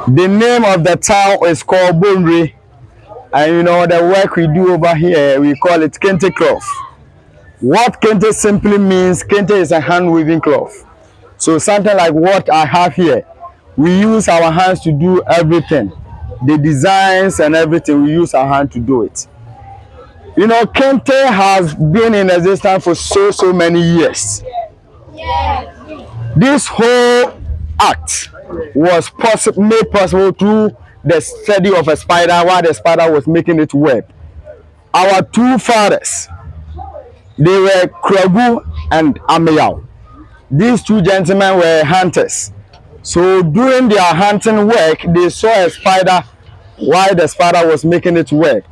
The name of the town is called Bonwire, and you know the work we do over here, we call it kente cloth. What kente simply means, kente is a hand weaving cloth. So something like what I have here, we use our hands to do everything. The designs and everything, we use our hand to do it. You know, kente has been in existence for so many years. This whole act was made possible through the study of a spider while the spider was making its web. Our two fathers, they were Kragu and Ameyao. These two gentlemen were hunters. So during their hunting work, they saw a spider while the spider was making its web.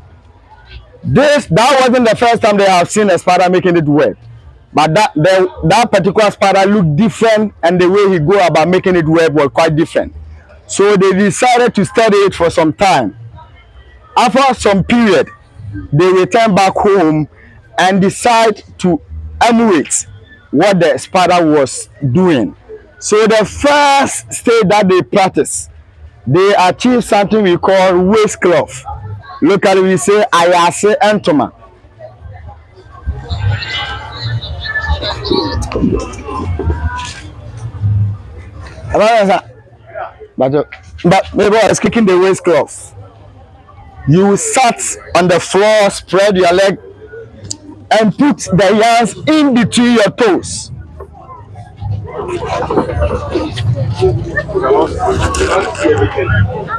That wasn't the first time they have seen a spider making its web. But that particular spider looked different, and the way he go about making it web was quite different. So they decided to study it for some time. After some period, they returned back home and decide to emulate what the spider was doing. So the first stage that they practice, they achieve something we call waist cloth. Locally we say ayase entoma. But maybe I was kicking the waist cloth. You sat on the floor, spread your leg, and put the yarns in between your toes.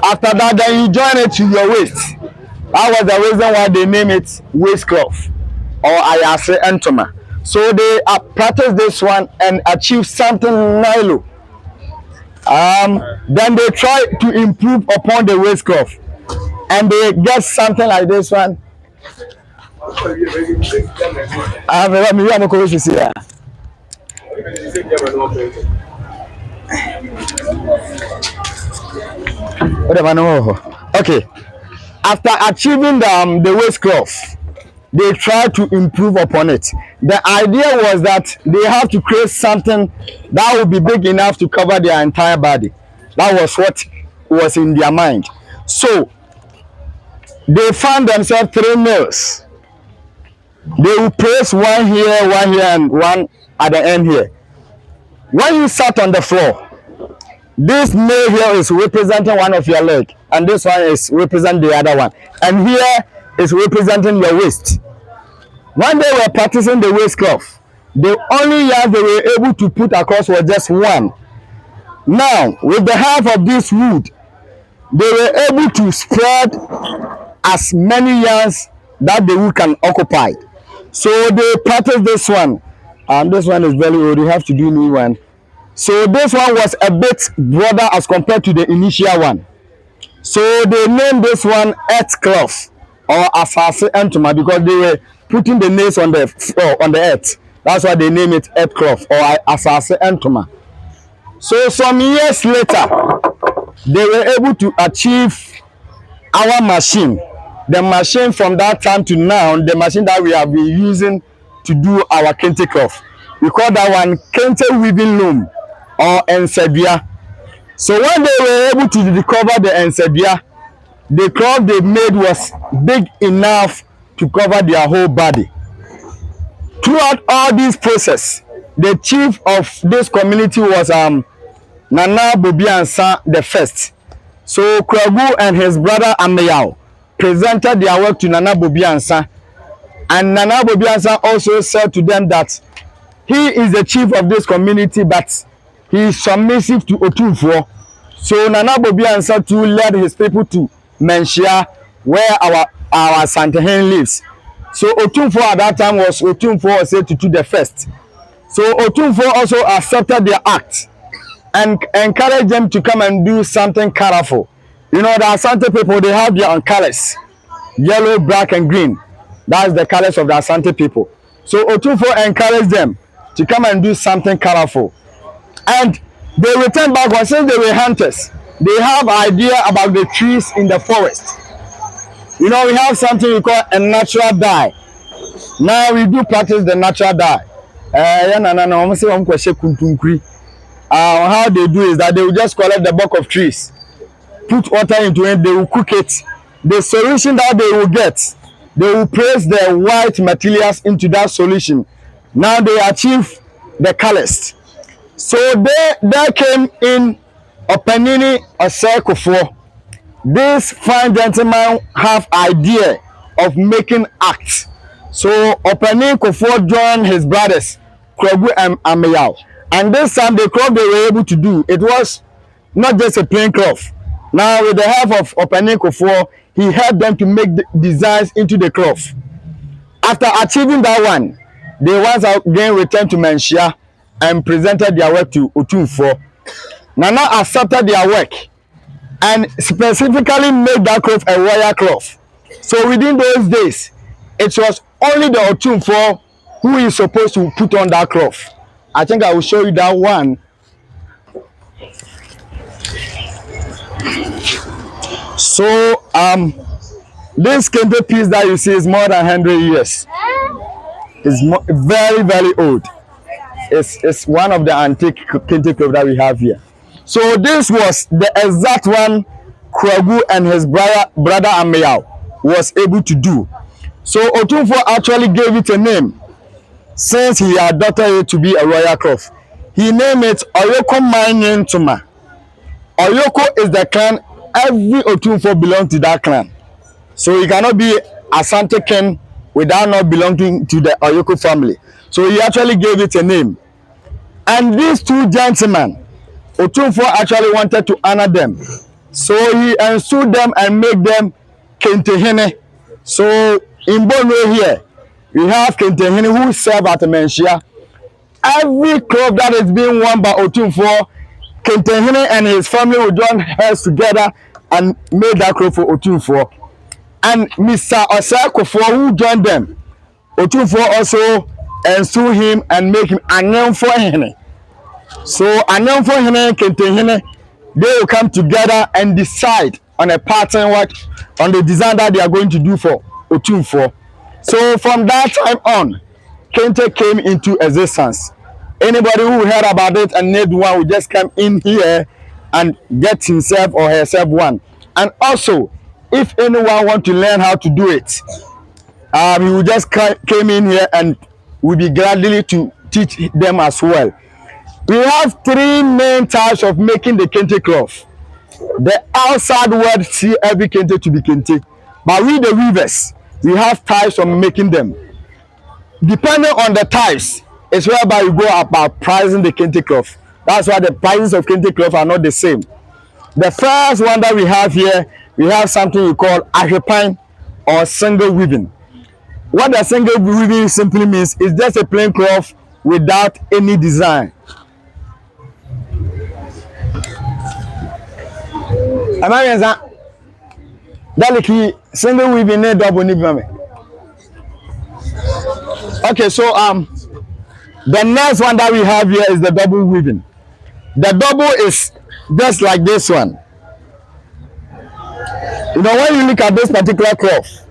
After that, then you join it to your waist. That was the reason why they name it waist cloth or ayase entoma. So they practice this one and achieve something nilo. Then they try to improve upon the waist cloth, and they get something like this one. Okay. After achieving the waist cloth, they try to improve upon it. The idea was that they have to create something that would be big enough to cover their entire body. That was what was in their mind. So they found themselves 3 nails. They will place one here, and one at the end here. When you sat on the floor, this nail here is representing one of your leg, and this one is representing the other one, and here is representing your waist. When they were practicing the waist cloth, the only yarn they were able to put across was just one. Now, with the help of this wood, they were able to spread as many yarns that the wood can occupy. So they practice this one, and this one is very old. You have to do new one. So this one was a bit broader as compared to the initial one. So they named this one earth cloth or asase entoma because they were putting the nails on the earth. That's why they name it earth cloth or asase entoma. So some years later, they were able to achieve our machine. The machine from that time to now, the machine that we have been using to do our kente cloth. We call that one kente weaving loom or ensebia. So when they were able to recover the ensebia, the cloth they made was big enough to cover their whole body. Throughout all this process, the chief of this community was Nana Bobiansa the first. So Kragu and his brother Ameyao presented their work to Nana Bobiansa, and Nana Bobiansa also said to them that he is the chief of this community, but he is submissive to Otumfuo. So Nana Bobiansa too led his people to Menshia, where our Santehen lives. So Otumfuo at that time was Otumfuo Osetutu the first. So Otumfuo also accepted their act and encouraged them to come and do something colorful. You know, the Asante people, they have their own colors, yellow, black, and green. That's the colors of the Asante people. So Otumfuo encouraged them to come and do something colorful. And they returned back, and since they were hunters, they have idea about the trees in the forest. You know, we have something we call a natural dye. Now we do practice the natural dye. How they do is that they will just collect the bark of trees. put water into it, they will cook it. The solution that they will get, they will place the white materials into that solution. Now they achieve the colors. So there came in Opanini Osekofo. This fine gentleman have idea of making acts. So Opanini Kofo joined his brothers, Krogu and Ameyao. And this time the cloth they were able to do, it was not just a plain cloth. Now with the help of Opanini Kofo, he helped them to make the designs into the cloth. After achieving that one, they once again returned to Menchia and presented their work to Otumfo. Nana accepted their work and specifically made that cloth a royal cloth. So within those days, it was only the Otumfo who is supposed to put on that cloth. I think I will show you that one. So this kente piece that you see is more than 100 years. It's very, very old. It's one of the antique kente cloth that we have here. So this was the exact one Krogu and his brother Ameyao was able to do. So Otumfo actually gave it a name since he adopted it to be a royal cloth. He named it Oyoko Manyin Tuma. Oyoko is the clan. Every Otumfo belongs to that clan. So he cannot be Asante Ken without not belonging to the Oyoko family. So he actually gave it a name. And these two gentlemen, Otumfo actually wanted to honor them. So he ensued them and made them Kentehene. So in Bonwire here, we have Kentehene who serve at Menchia. Every cloth that is being worn by Otumfo, Kentehene and his family will join hands together and made that cloth for Otumfo. And Mr. Osekofo who joined them, Otumfo also ensue him and make him Anyamfo Hene. So Anyamfo Hene, Kentehene, they will come together and decide on a pattern, on the design that they are going to do for Otumfo. So from that time on, Kente came into existence. Anybody who heard about it and need one will just come in here and get himself or herself one. And also, if anyone want to learn how to do it, he will just came in here and will be gladly to teach them as well. We have three main types of making the kente cloth. The outside world see every kente to be kente, but we the weavers, we have types of making them. Depending on the types, it's whereby you go about pricing the kente cloth. That's why the prices of kente cloth are not the same. The first one that we have here, we have something we call ahwepine or single weaving. What the single weaving simply means is just a plain cloth without any design. Am I right? That single weaving need double need. Okay, so the next one that we have here is the double weaving. The double is just like this one. You know, when you look at this particular cloth,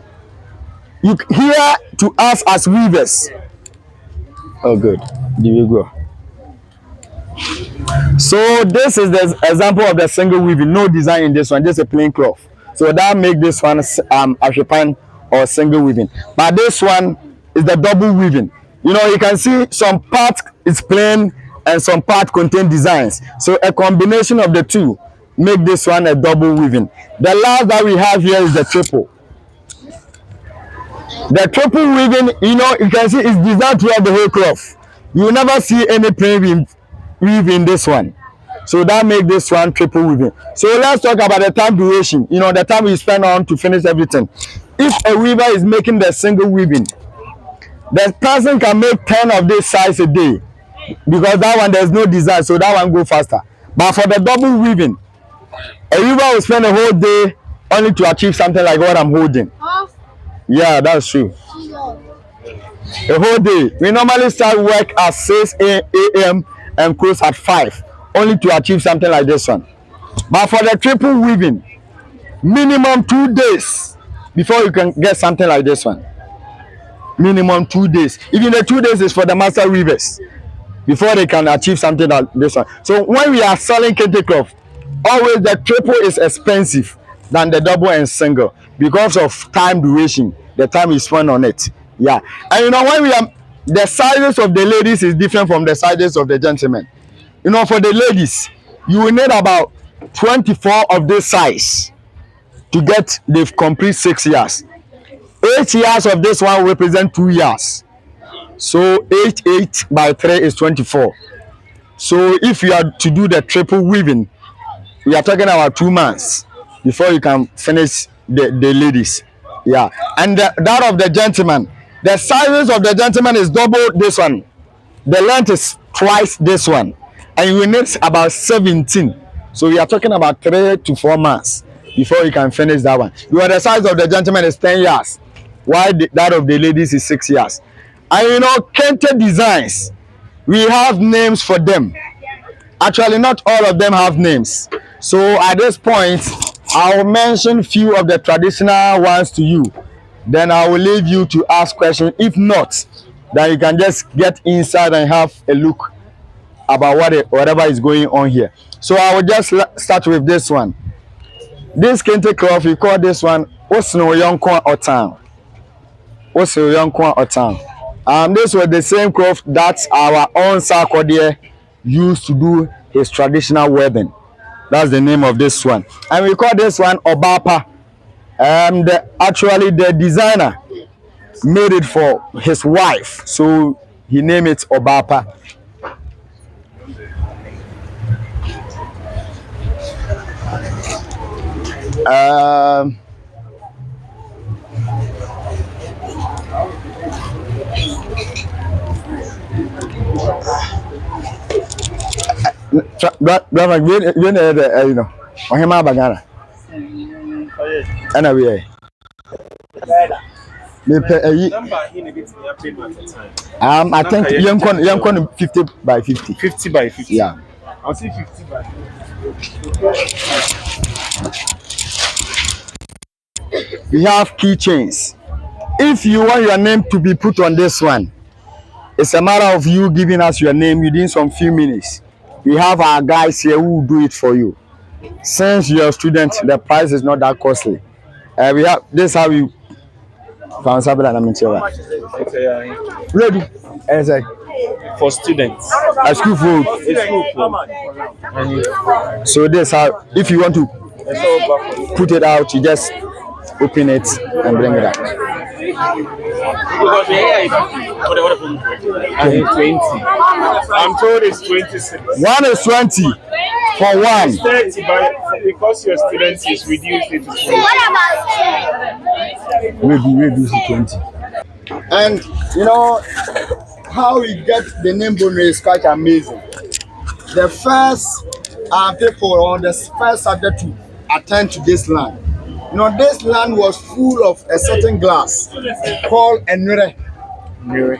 you here to us as weavers. Oh, good. There you go. So this is the example of the single weaving. No design in this one, just a plain cloth. So that make this one ahwepine or single weaving. But this one is the double weaving. You know, you can see some part is plain and some part contain designs. So a combination of the two make this one a double weaving. The last that we have here is the triple. The triple weaving, you know, you can see it's designed throughout the whole cloth. You will never see any plain weave in this one. So that make this one triple weaving. So let's talk about the time duration. You know, the time we spend on to finish everything. If a weaver is making the single weaving, the person can make 10 of this size a day, because that one there's no design, so that one go faster. But for the double weaving, a weaver will spend a whole day only to achieve something like what I'm holding. Yeah, that's true. A whole day. We normally start work at 6 a.m. and close at 5, only to achieve something like this one. But for the triple weaving, minimum 2 days before you can get something like this one. Minimum 2 days. Even the 2 days is for the master weavers before they can achieve something like this one. So when we are selling kente cloth, always the triple is expensive than the double and single because of time duration, the time you spend on it. Yeah, and you know when we are, the sizes of the ladies is different from the sizes of the gentlemen. You know, for the ladies, you will need about 24 of this size to get the complete 6 years. 8 years of this one represent 2 years. So 8 by 3 is 24. So if you are to do the triple weaving, we are talking about 2 months before you can finish the ladies. Yeah. And that of the gentleman, the sizes of the gentleman is double this one. The length is twice this one. And you will need about 17. So we are talking about 3 to 4 months before you can finish that one. Because the size of the gentleman is 10 years, while that of the ladies is 6 years. And you know, kente designs, we have names for them. Actually, not all of them have names. So at this point, I'll mention few of the traditional ones to you. Then I will leave you to ask questions. If not, then you can just get inside and have a look about whatever is going on here. So I will just start with this one. This kente cloth, we call this one Osno Yonkwa Otan. Osno Yonkwa Otan. This was the same cloth that our own Sarkodie used to do his traditional wedding. That's the name of this one. And we call this one Obapa. Actually, the designer made it for his wife, so he named it Obapa. Brother, you know, Ohima Bagana. And away. I think young con 50 by 50. 50 by 50. Yeah. I'll say 50 by 50. We have keychains. If you want your name to be put on this one, it's a matter of you giving us your name within some few minutes. We have our guys here who will do it for you. Since you're a student, the price is not that costly. We have this how we found something that I'm in here. Ready? For students. A school food. So this how, if you want to put it out, you just open it and bring it out. Okay. 20. I'm told it's 26. One is 20 for one. 30 by, because your students is reduced it to 20. We reduce it 20. And you know how we get the name Bonwire is quite amazing. The first people or the first subject to attend to this land. You know, this land was full of a certain glass called enure. Enure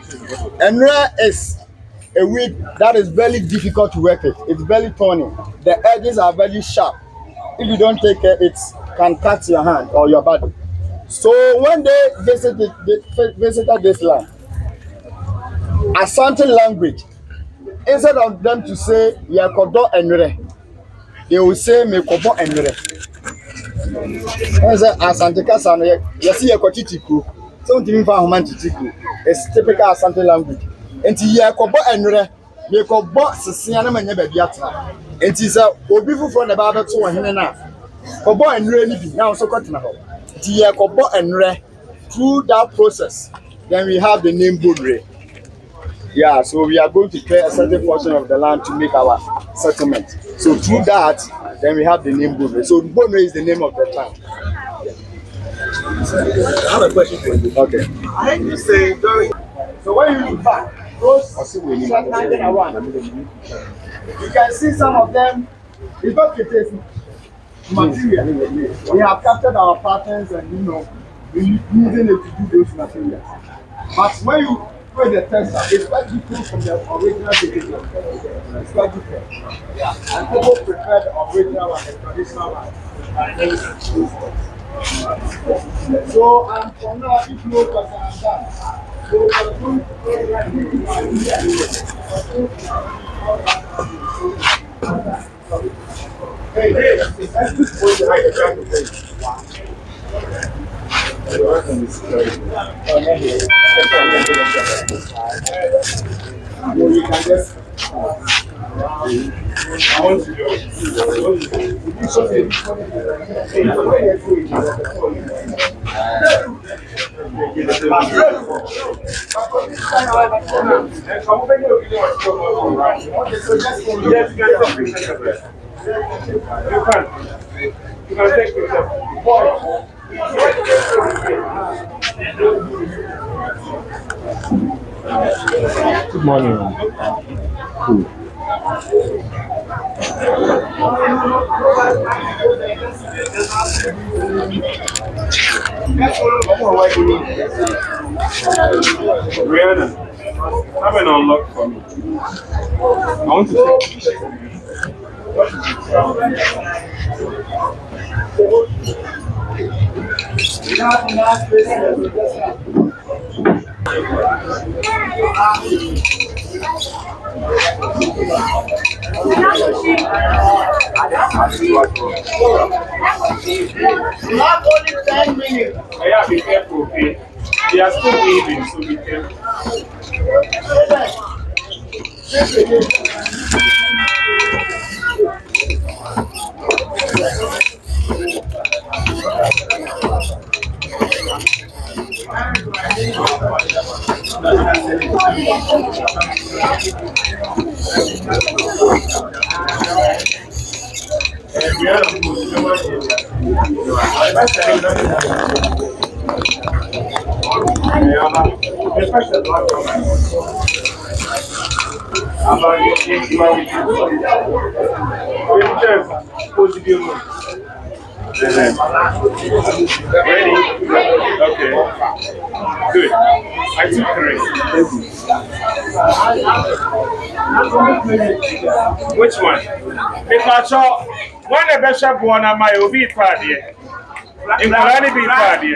is a weed that is very difficult to work with. It's very thorny. The edges are very sharp. If you don't take care, it can cut your hand or your body. So when they visited this land, Asante language, instead of them to say Yakodo enure, they will say Mekobo enure. Asante Kasano, you see a Kotiku, something for Humantiku. It's typical Asante language. And Yakobo enure, Yakobo Sisiana Nebebiatra. And is a Obifu from the Baba to one enough. Kobo enure now so continental. Yakobo enure, through that process, then we have the name Bonwire. Yeah, so we are going to clear a certain portion of the land to make our settlement. So through that, then we have the name Bonwire. So Bonwire is the name of the town. I have a question for you. Okay. I heard you say so when you look back, those standing around, you can see some of them. It's not material. We have captured our patterns and we're using it to do those materials. But when you put the texture, it's quite different from the original material. It's quite different. Yeah. And people prefer the original one, the traditional one. So for now, if you know what I'm done, so we're going to go right here. Good morning. Rihanna, have an unlock for me. I want to take Not only 10 minutes. yeah, be careful, okay? They are still waving, so be careful. Ready? Okay. Good. I took three. Which one? Because when the bishop won, I might be party. In Kalani be party.